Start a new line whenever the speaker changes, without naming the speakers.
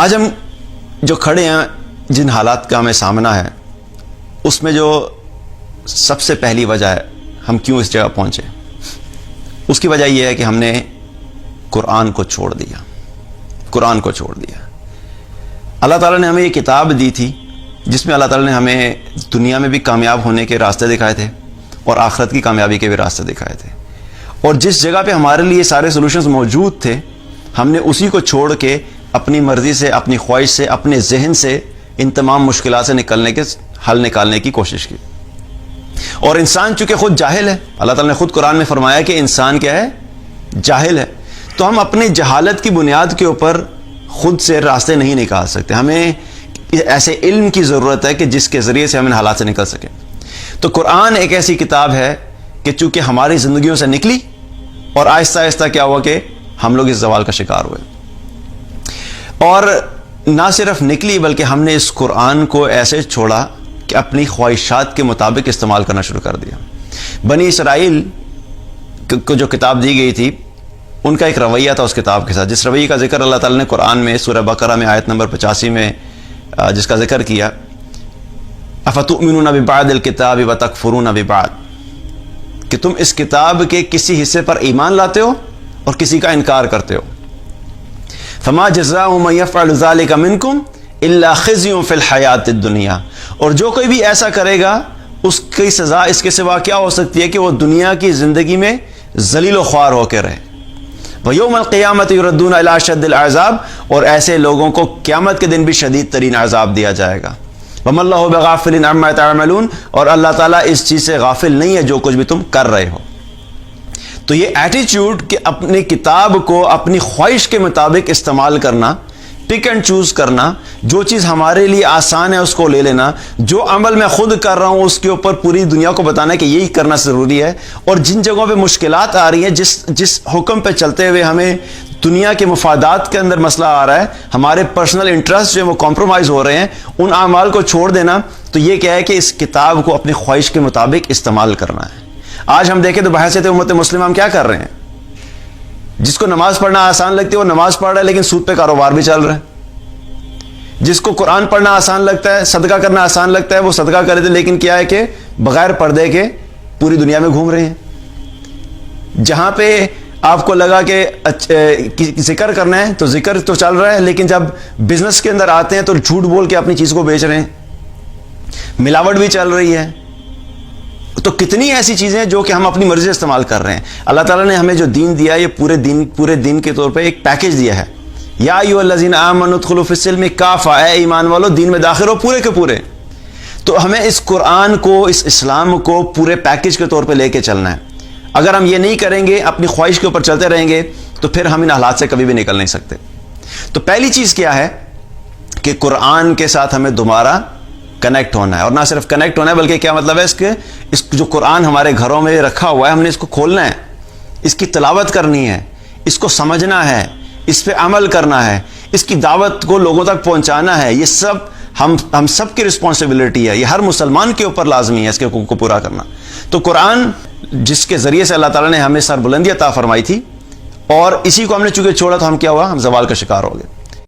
آج ہم جو کھڑے ہیں، جن حالات کا ہمیں سامنا ہے، اس میں جو سب سے پہلی وجہ ہے ہم کیوں اس جگہ پہنچے، اس کی وجہ یہ ہے کہ ہم نے قرآن کو چھوڑ دیا۔ قرآن کو چھوڑ دیا۔ اللہ تعالیٰ نے ہمیں یہ کتاب دی تھی جس میں اللہ تعالیٰ نے ہمیں دنیا میں بھی کامیاب ہونے کے راستے دکھائے تھے اور آخرت کی کامیابی کے بھی راستے دکھائے تھے، اور جس جگہ پہ ہمارے لیے سارے سولوشنز موجود تھے ہم نے اسی کو چھوڑ کے اپنی مرضی سے، اپنی خواہش سے، اپنے ذہن سے ان تمام مشکلات سے نکلنے کے حل نکالنے کی کوشش کی۔ اور انسان چونکہ خود جاہل ہے، اللہ تعالیٰ نے خود قرآن میں فرمایا کہ انسان کیا ہے؟ جاہل ہے، تو ہم اپنی جہالت کی بنیاد کے اوپر خود سے راستے نہیں نکال سکتے۔ ہمیں ایسے علم کی ضرورت ہے کہ جس کے ذریعے سے ہم ان حالات سے نکل سکیں۔ تو قرآن ایک ایسی کتاب ہے کہ چونکہ ہماری زندگیوں سے نکلی اور آہستہ آہستہ کیا ہوا کہ ہم لوگ اس زوال کا شکار ہوئے، اور نہ صرف نکلی بلکہ ہم نے اس قرآن کو ایسے چھوڑا کہ اپنی خواہشات کے مطابق استعمال کرنا شروع کر دیا۔ بنی اسرائیل کو جو کتاب دی گئی تھی ان کا ایک رویہ تھا اس کتاب کے ساتھ، جس رویے کا ذکر اللہ تعالیٰ نے قرآن میں سورہ بقرہ میں آیت نمبر 85 میں جس کا ذکر کیا، افتؤمنون ببعض الکتاب وتکفرون ببعض، کہ تم اس کتاب کے کسی حصے پر ایمان لاتے ہو اور کسی کا انکار کرتے ہو۔ فما جزاء من يفعل ذلك منكم الا خزي في الحیات الدنیا، اور جو کوئی بھی ایسا کرے گا اس کی سزا اس کے سوا کیا ہو سکتی ہے کہ وہ دنیا کی زندگی میں ذلیل و خوار ہو کے رہے۔ وَيَوْمَ الْقِيَامَةِ يُرَدُّونَ إِلَىٰ أَشَدِّ الْعَذَابِ، اور ایسے لوگوں کو قیامت کے دن بھی شدید ترین عذاب دیا جائے گا۔ وَمَا اللَّهُ بِغَافِلٍ عَمَّا تَعْمَلُونَ، اور اللہ تعالیٰ اس چیز سے غافل نہیں ہے جو کچھ بھی تم کر رہے ہو۔ تو یہ ایٹیچیوڈ کہ اپنی کتاب کو اپنی خواہش کے مطابق استعمال کرنا، پک اینڈ چوز کرنا، جو چیز ہمارے لیے آسان ہے اس کو لے لینا، جو عمل میں خود کر رہا ہوں اس کے اوپر پوری دنیا کو بتانا کہ یہی کرنا ضروری ہے، اور جن جگہوں پہ مشکلات آ رہی ہیں، جس حکم پہ چلتے ہوئے ہمیں دنیا کے مفادات کے اندر مسئلہ آ رہا ہے، ہمارے پرسنل انٹرسٹ جو وہ کمپرومائز ہو رہے ہیں، ان اعمال کو چھوڑ دینا، تو یہ کیا ہے کہ اس کتاب کو اپنی خواہش کے مطابق استعمال کرنا ہے۔ آج ہم دیکھیں تو بحیثیت امت مسلمہ ہم کیا کر رہے ہیں؟ جس کو نماز پڑھنا آسان لگتی ہے وہ نماز پڑھ رہا ہے لیکن سود پہ کاروبار بھی چل رہا ہے۔ جس کو قرآن پڑھنا آسان لگتا ہے، صدقہ کرنا آسان لگتا ہے، وہ صدقہ کر رہے تھے لیکن کیا ہے کہ بغیر پردے کے پوری دنیا میں گھوم رہے ہیں۔ جہاں پہ آپ کو لگا کہ ذکر کرنا ہے تو ذکر تو چل رہا ہے، لیکن جب بزنس کے اندر آتے ہیں تو جھوٹ بول کے اپنی چیز کو بیچ رہے ہیں، ملاوٹ بھی چل رہی ہے۔ تو کتنی ایسی چیزیں جو کہ ہم اپنی مرضی سے استعمال کر رہے ہیں۔ اللہ تعالیٰ نے ہمیں جو دین دیا یہ پورے دین کے طور پہ ایک پیکج دیا ہے۔ یا ایھا الذین آمنوا ادخلوا فی السلم کافۃ، اے ایمان والو دین میں داخل ہو پورے کے پورے۔ تو ہمیں اس قرآن کو، اس اسلام کو پورے پیکج کے طور پہ لے کے چلنا ہے۔ اگر ہم یہ نہیں کریں گے، اپنی خواہش کے اوپر چلتے رہیں گے، تو پھر ہم ان حالات سے کبھی بھی نکل نہیں سکتے۔ تو پہلی چیز کیا ہے کہ قرآن کے ساتھ ہمیں دوبارہ کنیکٹ ہونا ہے، اور نہ صرف کنیکٹ ہونا ہے بلکہ کیا مطلب ہے اس جو قرآن ہمارے گھروں میں رکھا ہوا ہے ہم نے اس کو کھولنا ہے، اس کی تلاوت کرنی ہے، اس کو سمجھنا ہے، اس پہ عمل کرنا ہے، اس کی دعوت کو لوگوں تک پہنچانا ہے۔ یہ سب ہم سب کی رسپانسبلٹی ہے، یہ ہر مسلمان کے اوپر لازمی ہے اس کے حقوق کو پورا کرنا۔ تو قرآن جس کے ذریعے سے اللہ تعالیٰ نے ہمیں سربلندی عطا فرمائی تھی، اور اسی کو ہم نے چونکہ چھوڑا تو ہم کیا ہوا؟ ہم زوال کا شکار ہو گئے۔